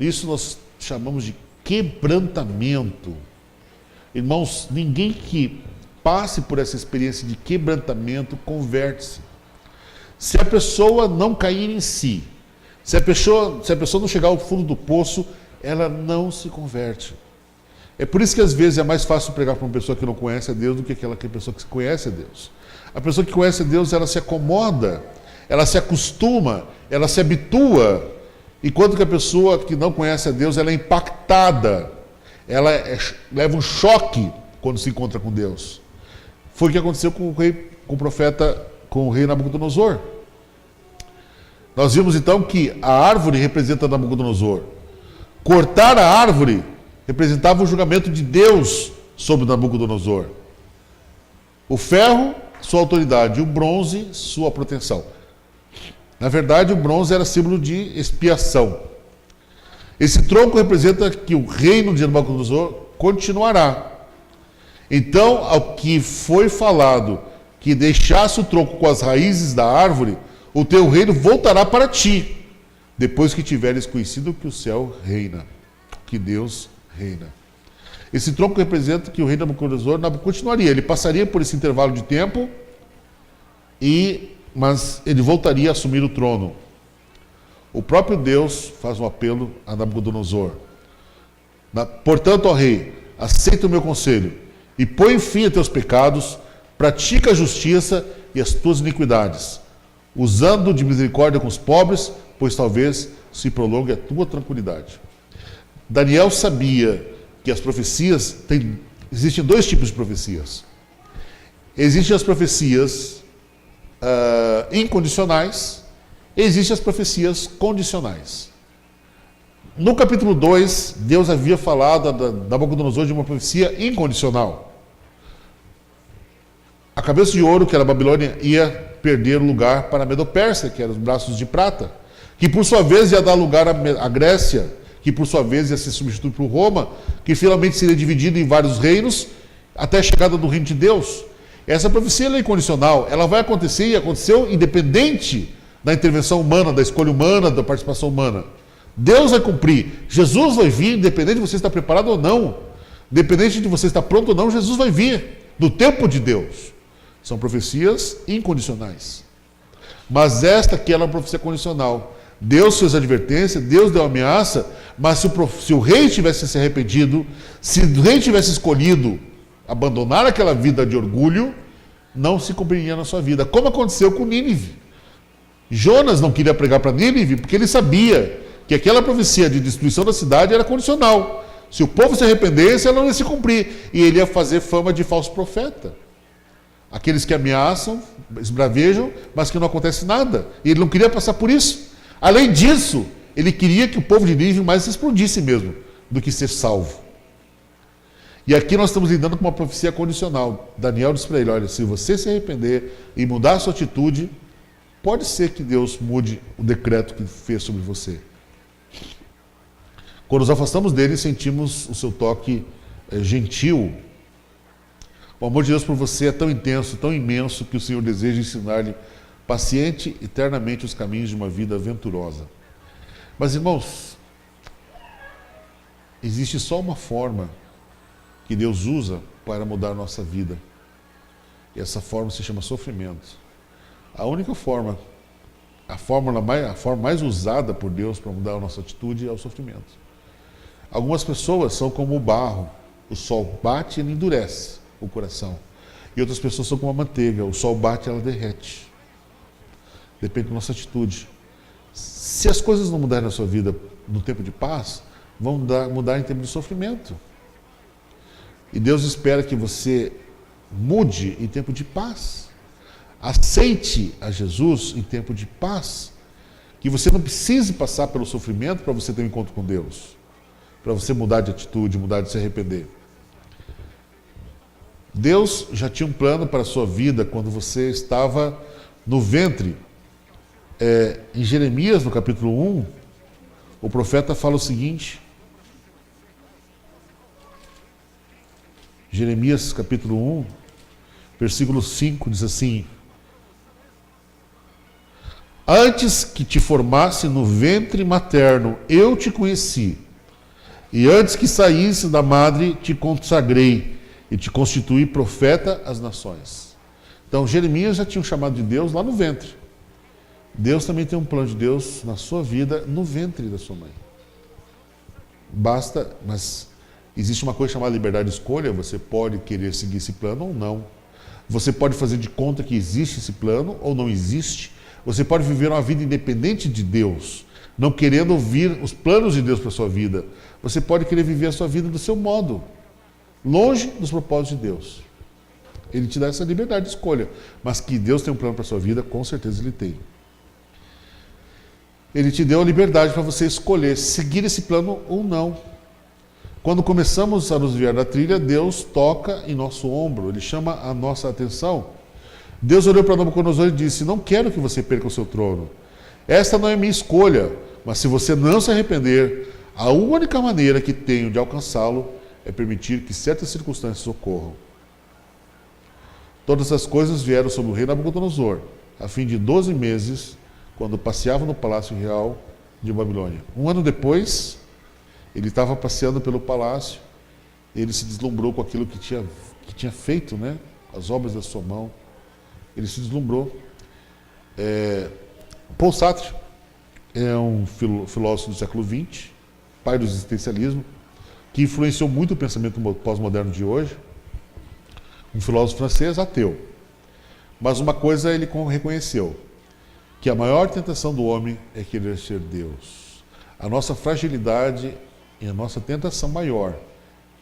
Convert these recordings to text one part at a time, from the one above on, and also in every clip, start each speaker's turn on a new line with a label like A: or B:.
A: Isso nós chamamos de quebrantamento. Irmãos, ninguém que passe por essa experiência de quebrantamento converte-se. Se a pessoa não cair em si, se a pessoa não chegar ao fundo do poço, ela não se converte. É por isso que às vezes é mais fácil pregar para uma pessoa que não conhece a Deus do que aquela pessoa que conhece a Deus. A pessoa que conhece a Deus, ela se acomoda, ela se acostuma, ela se habitua, enquanto que a pessoa que não conhece a Deus, ela é impactada, leva um choque quando se encontra com Deus. Foi o que aconteceu com o rei Nabucodonosor. Nós vimos então que a árvore representa Nabucodonosor. Cortar a árvore representava o julgamento de Deus sobre Nabucodonosor. O ferro, sua autoridade, e o bronze, sua proteção. Na verdade, o bronze era símbolo de expiação. Esse tronco representa que o reino de Nabucodonosor continuará. Então, ao que foi falado, que deixasse o tronco com as raízes da árvore, o teu reino voltará para ti, depois que tiveres conhecido que o céu reina, que Deus reina. Esse tronco representa que o rei Nabucodonosor continuaria, ele passaria por esse intervalo de tempo, mas ele voltaria a assumir o trono. O próprio Deus faz um apelo a Nabucodonosor. Portanto, ó rei, aceita o meu conselho e põe fim a teus pecados, pratica a justiça e as tuas iniquidades, usando de misericórdia com os pobres, pois talvez se prolongue a tua tranquilidade. Daniel sabia que as profecias, existem dois tipos de profecias. Existem as profecias incondicionais, existem as profecias condicionais. No capítulo 2, Deus havia falado a Nabucodonosor de uma profecia incondicional. A cabeça de ouro, que era a Babilônia, ia perder o lugar para a Medo-Pérsia, que eram os braços de prata, que por sua vez ia dar lugar à Grécia, que por sua vez ia ser substituído por Roma, que finalmente seria dividido em vários reinos, até a chegada do reino de Deus. Essa profecia é incondicional, ela vai acontecer e aconteceu independente da intervenção humana, da escolha humana, da participação humana. Deus vai cumprir, Jesus vai vir, independente de você estar preparado ou não, independente de você estar pronto ou não, Jesus vai vir, no tempo de Deus. São profecias incondicionais. Mas esta aqui era uma profecia condicional. Deus fez advertência, Deus deu ameaça, mas se o rei tivesse se arrependido, se o rei tivesse escolhido abandonar aquela vida de orgulho, não se cumpriria na sua vida. Como aconteceu com Nínive. Jonas não queria pregar para Nínive porque ele sabia que aquela profecia de destruição da cidade era condicional. Se o povo se arrependesse, ela não ia se cumprir. E ele ia fazer fama de falso profeta. Aqueles que ameaçam, esbravejam, mas que não acontece nada. E ele não queria passar por isso. Além disso, ele queria que o povo de Nínive mais se explodisse mesmo, do que ser salvo. E aqui nós estamos lidando com uma profecia condicional. Daniel disse para ele, olha, se você se arrepender e mudar a sua atitude, pode ser que Deus mude o decreto que fez sobre você. Quando nos afastamos dele, sentimos o seu toque gentil. O amor de Deus por você é tão intenso, tão imenso, que o Senhor deseja ensinar-lhe paciente eternamente os caminhos de uma vida aventurosa. Mas, irmãos, existe só uma forma que Deus usa para mudar a nossa vida. E essa forma se chama sofrimento. A única forma, a forma mais usada por Deus para mudar a nossa atitude é o sofrimento. Algumas pessoas são como o barro, o sol bate e ele endurece o coração. E outras pessoas são como a manteiga, o sol bate e ela derrete. Depende da nossa atitude. Se as coisas não mudarem na sua vida no tempo de paz, vão mudar em tempo de sofrimento. E Deus espera que você mude em tempo de paz. Aceite a Jesus em tempo de paz. Que você não precise passar pelo sofrimento para você ter um encontro com Deus. Para você mudar de atitude, mudar de se arrepender. Deus já tinha um plano para a sua vida quando você estava no ventre. Em Jeremias, no capítulo 1, o profeta fala o seguinte. Jeremias, capítulo 1, versículo 5, diz assim: Antes que te formasse no ventre materno, eu te conheci. E antes que saísse da madre, te consagrei e te constituí profeta às nações. Então, Jeremias já tinha um chamado de Deus lá no ventre. Deus também tem um plano de Deus na sua vida no ventre da sua mãe. Basta, mas existe uma coisa chamada liberdade de escolha. Você pode querer seguir esse plano ou não. Você pode fazer de conta que existe esse plano ou não existe. Você pode viver uma vida independente de Deus, não querendo ouvir os planos de Deus para a sua vida. Você pode querer viver a sua vida do seu modo, longe dos propósitos de Deus. Ele te dá essa liberdade de escolha, mas que Deus tem um plano para a sua vida, com certeza Ele tem. Ele te deu a liberdade para você escolher seguir esse plano ou não. Quando começamos a nos desviar da trilha, Deus toca em nosso ombro, Ele chama a nossa atenção. Deus olhou para Nabucodonosor e disse: não quero que você perca o seu trono. Esta não é minha escolha, mas se você não se arrepender, a única maneira que tenho de alcançá-lo é permitir que certas circunstâncias ocorram. Todas as coisas vieram sobre o rei Nabucodonosor, a fim de 12 meses, quando passeava no palácio real de Babilônia. Um ano depois, ele estava passeando pelo palácio, ele se deslumbrou com aquilo que tinha feito, né? As obras da sua mão. Ele se deslumbrou. Paul Sartre é um filósofo do século XX, pai do existencialismo, que influenciou muito o pensamento pós-moderno de hoje. Um filósofo francês ateu. Mas uma coisa ele reconheceu, que a maior tentação do homem é querer ser Deus. A nossa fragilidade e a nossa tentação maior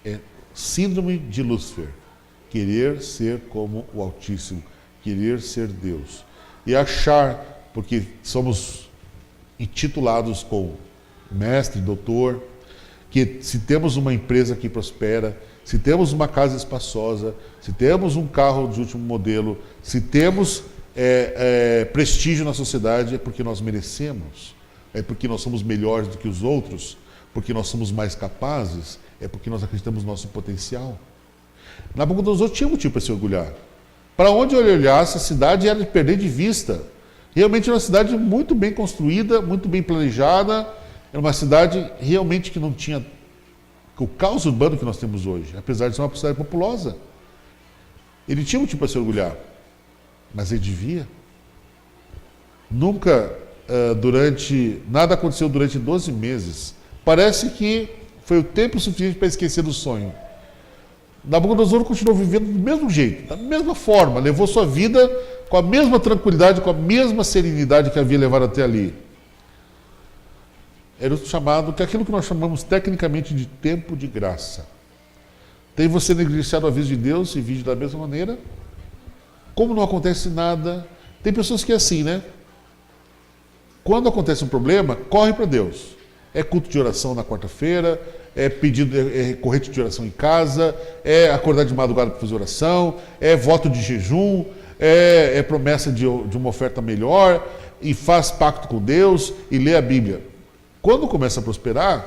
A: é síndrome de Lúcifer, querer ser como o Altíssimo, querer ser Deus. E achar, porque somos intitulados como mestre, doutor, que se temos uma empresa que prospera, se temos uma casa espaçosa, se temos um carro de último modelo, se temos prestígio na sociedade, é porque nós merecemos, é porque nós somos melhores do que os outros, porque nós somos mais capazes, é porque nós acreditamos no nosso potencial. Nabucodonosor tinha motivo para se orgulhar. Para onde ele olhasse, a cidade era de perder de vista. Realmente era uma cidade muito bem construída, muito bem planejada, era uma cidade realmente que não tinha o caos urbano que nós temos hoje, apesar de ser uma cidade populosa. Ele tinha motivo para se orgulhar, mas ele devia. Nunca, nada aconteceu durante 12 meses. Parece que foi o tempo suficiente para esquecer do sonho. Nabucodonosor continuou vivendo do mesmo jeito, da mesma forma, levou sua vida com a mesma tranquilidade, com a mesma serenidade que havia levado até ali. Era o chamado, que é aquilo que nós chamamos tecnicamente de tempo de graça. Tem você negligenciado o aviso de Deus e vive da mesma maneira? Como não acontece nada? Tem pessoas que é assim, né? Quando acontece um problema, corre para Deus. É culto de oração na quarta-feira, é corrente de oração em casa, é acordar de madrugada para fazer oração, é voto de jejum, é promessa de uma oferta melhor, e faz pacto com Deus e lê a Bíblia. Quando começa a prosperar,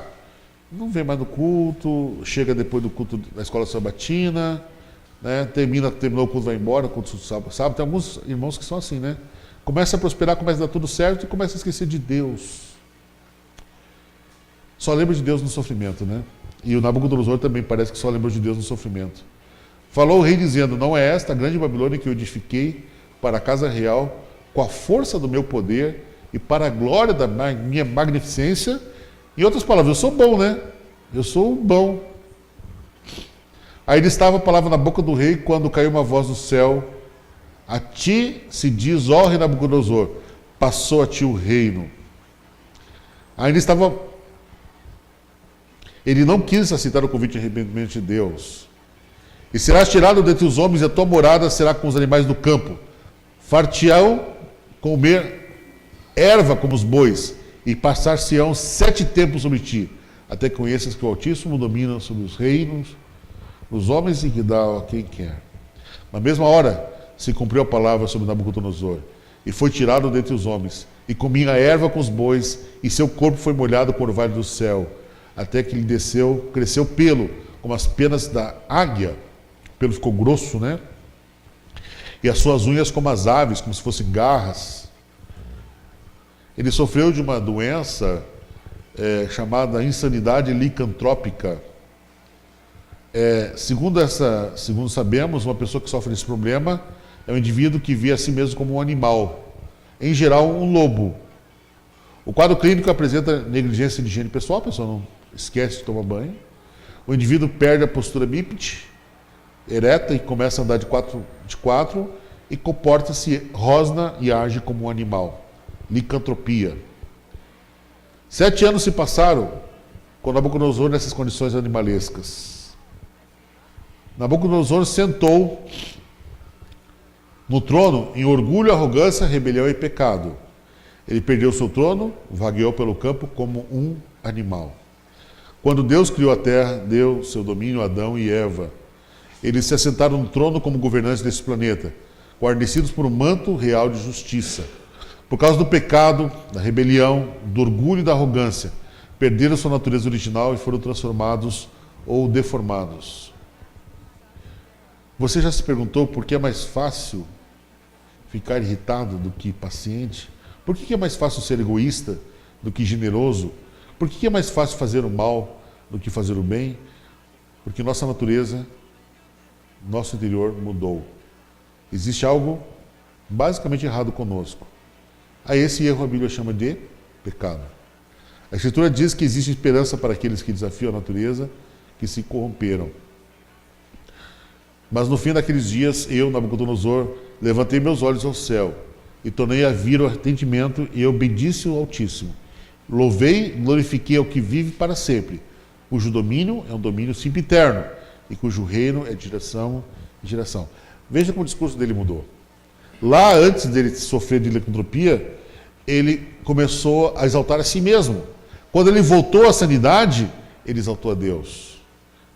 A: não vem mais no culto, chega depois do culto da escola sabatina, né? Terminou o culto, vai embora, o culto sábado. Tem alguns irmãos que são assim, né? Começa a prosperar, começa a dar tudo certo e começa a esquecer de Deus. Só lembra de Deus no sofrimento, né? E o Nabucodonosor também parece que só lembrou de Deus no sofrimento. Falou o rei dizendo: não é esta a grande Babilônia que eu edifiquei para a casa real com a força do meu poder e para a glória da minha magnificência? Em outras palavras, eu sou bom, né? Eu sou bom. Ainda estava a palavra na boca do rei quando caiu uma voz do céu: a ti se diz, ó rei Nabucodonosor, passou a ti o reino. Ainda estava... Ele não quis aceitar o convite de arrependimento de Deus. E serás tirado dentre os homens, e a tua morada será com os animais do campo. Far-te-ão comer erva como os bois, e passar-se-ão 7 tempos sobre ti, até que conheças que o Altíssimo domina sobre os reinos, os homens, e que dá a quem quer. Na mesma hora se cumpriu a palavra sobre Nabucodonosor, e foi tirado dentre os homens, e comia a erva com os bois, e seu corpo foi molhado com o orvalho do céu, até que lhe cresceu pelo, como as penas da águia. O pelo ficou grosso, né? E as suas unhas como as aves, como se fossem garras. Ele sofreu de uma doença chamada insanidade licantrópica. Segundo sabemos, uma pessoa que sofre desse problema é um indivíduo que vê a si mesmo como um animal, em geral um lobo. O quadro clínico apresenta negligência de higiene pessoal, a pessoa não esquece de tomar banho. O indivíduo perde a postura bípede, ereta, e começa a andar de quatro e comporta-se, rosna e age como um animal. Licantropia. 7 anos se passaram com Nabucodonosor nessas condições animalescas. Nabucodonosor sentou no trono em orgulho, arrogância, rebelião e pecado. Ele perdeu seu trono, vagueou pelo campo como um animal. Quando Deus criou a terra, deu seu domínio a Adão e Eva. Eles se assentaram no trono como governantes desse planeta, guarnecidos por um manto real de justiça. Por causa do pecado, da rebelião, do orgulho e da arrogância, perderam sua natureza original e foram transformados ou deformados. Você já se perguntou por que é mais fácil ficar irritado do que paciente? Por que é mais fácil ser egoísta do que generoso? Por que é mais fácil fazer o mal do que fazer o bem? Porque nossa natureza, nosso interior mudou. Existe algo basicamente errado conosco. A esse erro a Bíblia chama de pecado. A Escritura diz que existe esperança para aqueles que desafiam a natureza, que se corromperam. Mas no fim daqueles dias, eu, Nabucodonosor, levantei meus olhos ao céu e tornei a vir o arrependimento e eu bendisse o Altíssimo. Louvei, glorifiquei ao que vive para sempre, cujo domínio é um domínio sempiterno e cujo reino é de geração em geração. Veja como o discurso dele mudou. Lá, antes dele sofrer de licantropia, ele começou a exaltar a si mesmo. Quando ele voltou à sanidade, ele exaltou a Deus.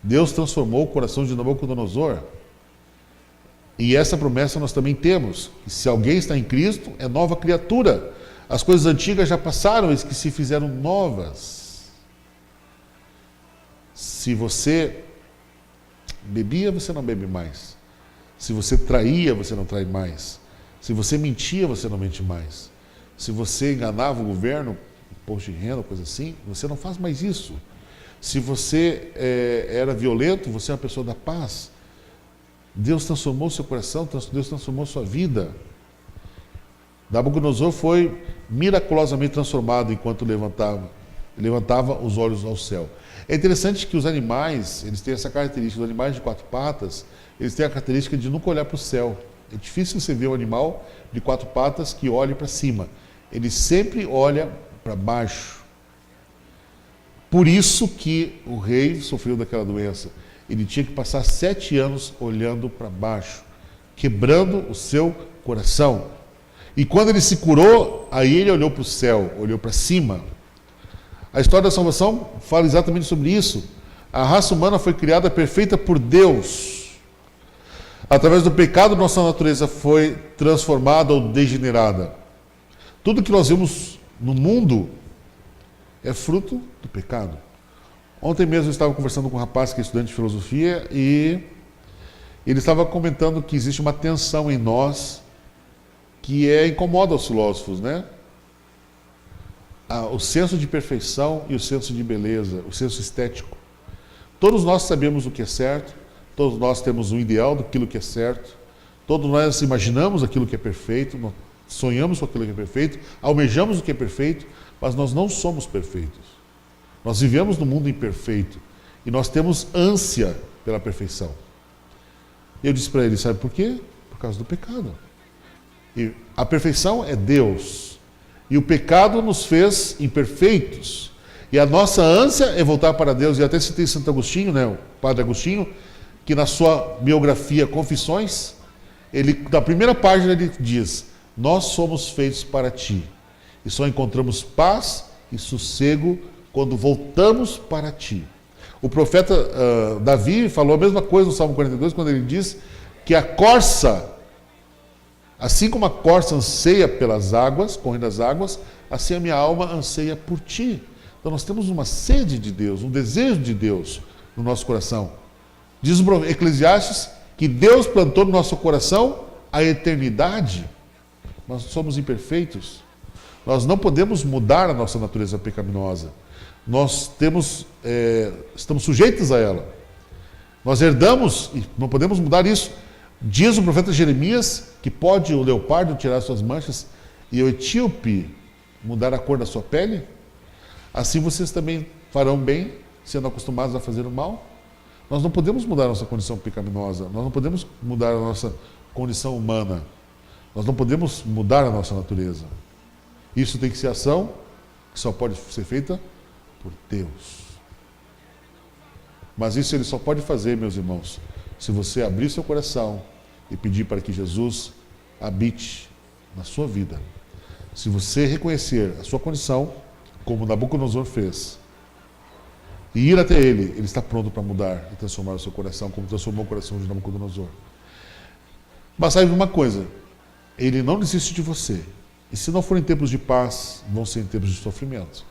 A: Deus transformou o coração de Nabucodonosor. E essa promessa nós também temos, que se alguém está em Cristo, é nova criatura. As coisas antigas já passaram, eis que se fizeram novas. Se você bebia, você não bebe mais. Se você traía, você não trai mais. Se você mentia, você não mente mais. Se você enganava o governo, imposto de renda, coisa assim, você não faz mais isso. Se você era violento, você é uma pessoa da paz. Deus transformou seu coração, Deus transformou sua vida. Nabucodonosor foi miraculosamente transformado enquanto levantava os olhos ao céu. É interessante que os animais, eles têm essa característica, os animais de 4 patas, eles têm a característica de nunca olhar para o céu. É difícil você ver um animal de 4 patas que olhe para cima. Ele sempre olha para baixo. Por isso que o rei sofreu daquela doença. Ele tinha que passar 7 anos olhando para baixo, quebrando o seu coração. E quando ele se curou, aí ele olhou para o céu, olhou para cima. A história da salvação fala exatamente sobre isso. A raça humana foi criada perfeita por Deus. Através do pecado, nossa natureza foi transformada ou degenerada. Tudo que nós vemos no mundo é fruto do pecado. Ontem mesmo eu estava conversando com um rapaz que é estudante de filosofia e ele estava comentando que existe uma tensão em nós que incomoda os filósofos, né? O senso de perfeição e o senso de beleza, o senso estético. Todos nós sabemos o que é certo, todos nós temos um ideal daquilo que é certo, todos nós imaginamos aquilo que é perfeito, nós sonhamos com aquilo que é perfeito, almejamos o que é perfeito, mas nós não somos perfeitos. Nós vivemos num mundo imperfeito e nós temos ânsia pela perfeição. E eu disse para ele, sabe por quê? Por causa do pecado. E a perfeição é Deus. E o pecado nos fez imperfeitos. E a nossa ânsia é voltar para Deus. E até citei Santo Agostinho, né, o Padre Agostinho, que na sua biografia Confissões, na primeira página ele diz: nós somos feitos para ti. E só encontramos paz e sossego quando voltamos para ti. O profeta Davi falou a mesma coisa no Salmo 42, quando ele diz que a corça, assim como a corça anseia pelas águas, correndo as águas, assim a minha alma anseia por ti. Então nós temos uma sede de Deus, um desejo de Deus no nosso coração. Diz o Eclesiastes que Deus plantou no nosso coração a eternidade. Nós somos imperfeitos. Nós não podemos mudar a nossa natureza pecaminosa. Nós estamos sujeitos a ela. Nós herdamos e não podemos mudar isso. Diz o profeta Jeremias que pode o leopardo tirar suas manchas e o etíope mudar a cor da sua pele. Assim vocês também farão bem, sendo acostumados a fazer o mal. Nós não podemos mudar a nossa condição pecaminosa. Nós não podemos mudar a nossa condição humana. Nós não podemos mudar a nossa natureza. Isso tem que ser ação que só pode ser feita por Deus. Mas isso ele só pode fazer, meus irmãos, se você abrir seu coração e pedir para que Jesus habite na sua vida. Se você reconhecer a sua condição, como Nabucodonosor fez, e ir até ele está pronto para mudar e transformar o seu coração, como transformou o coração de Nabucodonosor. Mas saiba uma coisa, ele não desiste de você. E se não for em tempos de paz, vão ser em tempos de sofrimento.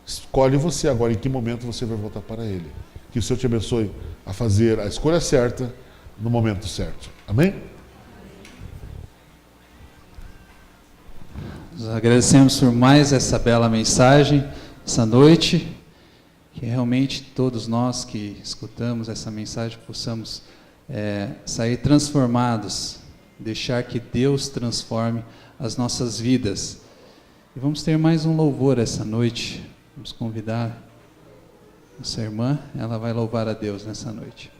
A: Escolhe você agora em que momento você vai voltar para ele. Que o Senhor te abençoe a fazer a escolha certa no momento certo. Amém?
B: Nós agradecemos por mais essa bela mensagem, essa noite. Que realmente todos nós que escutamos essa mensagem possamos sair transformados, deixar que Deus transforme as nossas vidas. E vamos ter mais um louvor essa noite. Vamos convidar nossa irmã, ela vai louvar a Deus nessa noite.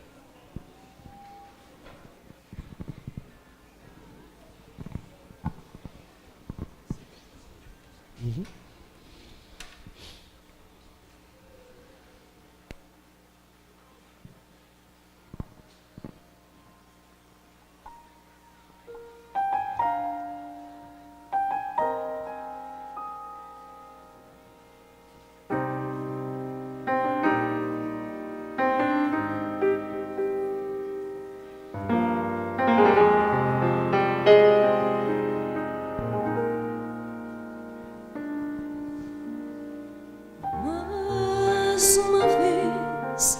C: Mais uma vez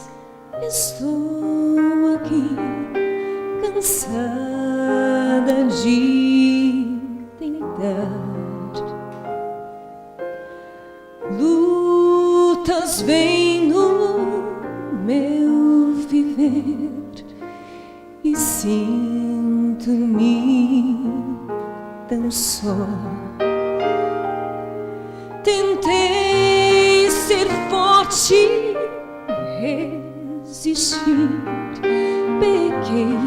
C: estou aqui, cansada de tentar. Lutas vêm no meu viver e sinto-me tão só. Tentei ser forte, resistir, pequei,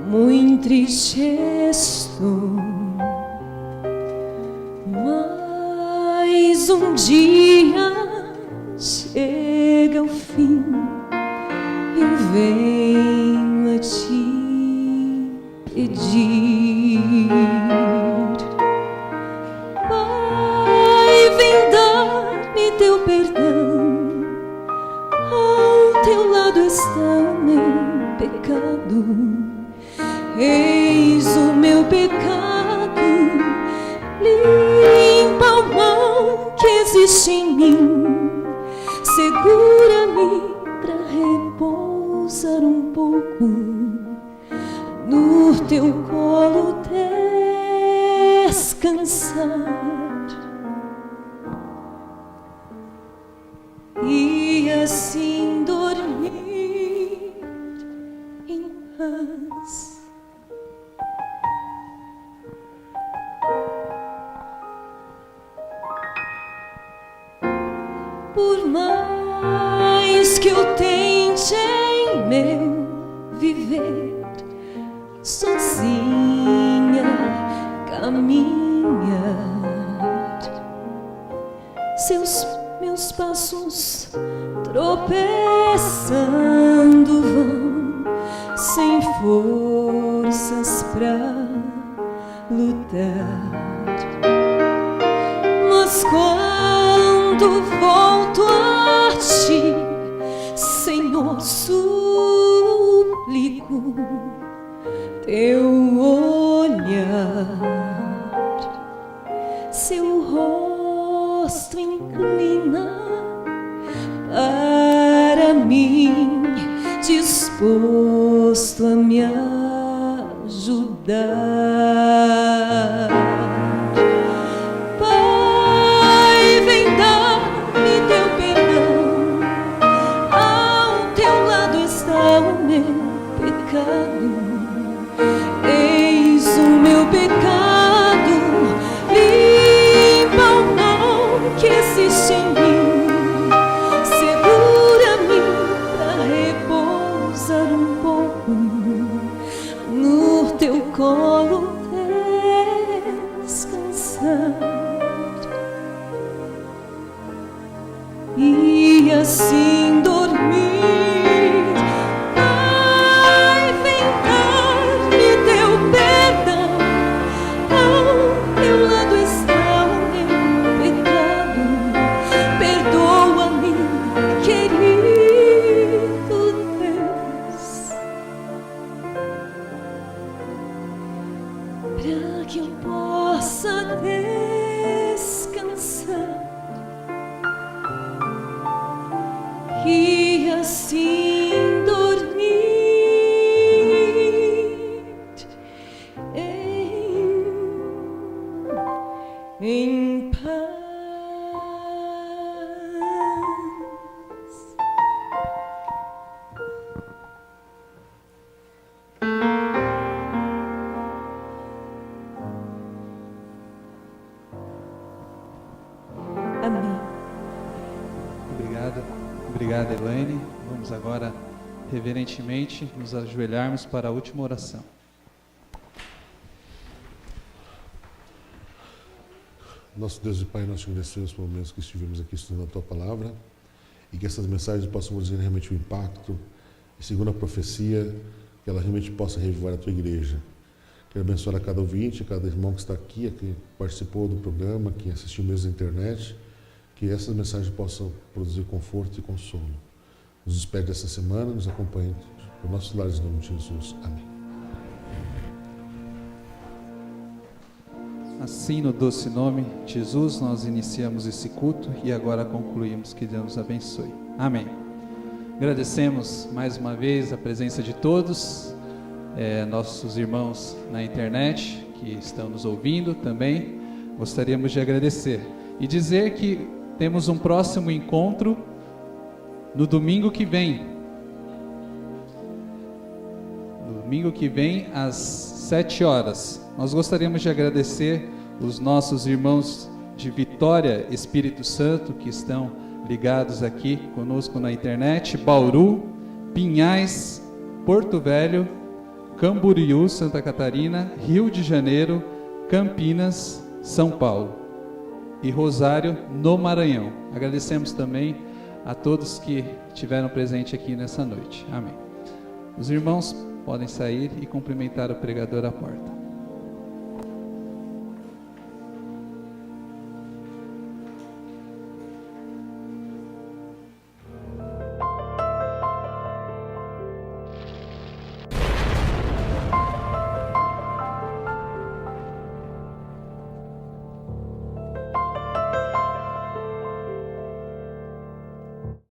C: muito triste estou. Mas um dia chega o fim, eu venho a te pedir. Teu perdão, ao teu lado está meu pecado. Eis o meu pecado, limpa o mal que existe em mim. Segura-me para repousar um pouco no teu colo, descansar. E assim dormir em paz. Por mais que eu tente em meu viver, sozinha caminhar, meus passos tropeçando vão, sem forças pra lutar. Mas quando volto a ti, Senhor, suplico teu olhar, seu rosto inclina para mim, disposto a me ajudar. e assim dormir. Ai, vem dar-me teu perdão, ao teu lado está o meu pecado. Perdoa-me, querido Deus, para que eu possa descansar e assim dormir em paz. Amém.
B: Obrigado, Elaine. Vamos agora, reverentemente, nos ajoelharmos para a última oração.
A: Nosso Deus e Pai, nós te agradecemos por momentos que estivemos aqui estudando a Tua Palavra e que essas mensagens possam produzir realmente um impacto e, segundo a profecia, que ela realmente possa revivar a Tua Igreja. Quero abençoar a cada ouvinte, a cada irmão que está aqui, que participou do programa, que assistiu mesmo na internet, que essas mensagens possam produzir conforto e consolo. Nos despede dessa semana, nos acompanhe por nossos lares, em nome de Jesus. Amém.
B: Assim, no doce nome de Jesus, nós iniciamos esse culto e agora concluímos. Que Deus nos abençoe. Amém. Agradecemos mais uma vez a presença de todos, nossos irmãos na internet que estão nos ouvindo também. Gostaríamos de agradecer e dizer que temos um próximo encontro no domingo que vem. No domingo que vem, às 7 horas. Nós gostaríamos de agradecer os nossos irmãos de Vitória, Espírito Santo, que estão ligados aqui conosco na internet, Bauru, Pinhais, Porto Velho, Camboriú, Santa Catarina, Rio de Janeiro, Campinas, São Paulo e Rosário, no Maranhão. Agradecemos também a todos que estiveram presentes aqui nessa noite. Amém. Os irmãos podem sair e cumprimentar o pregador à porta.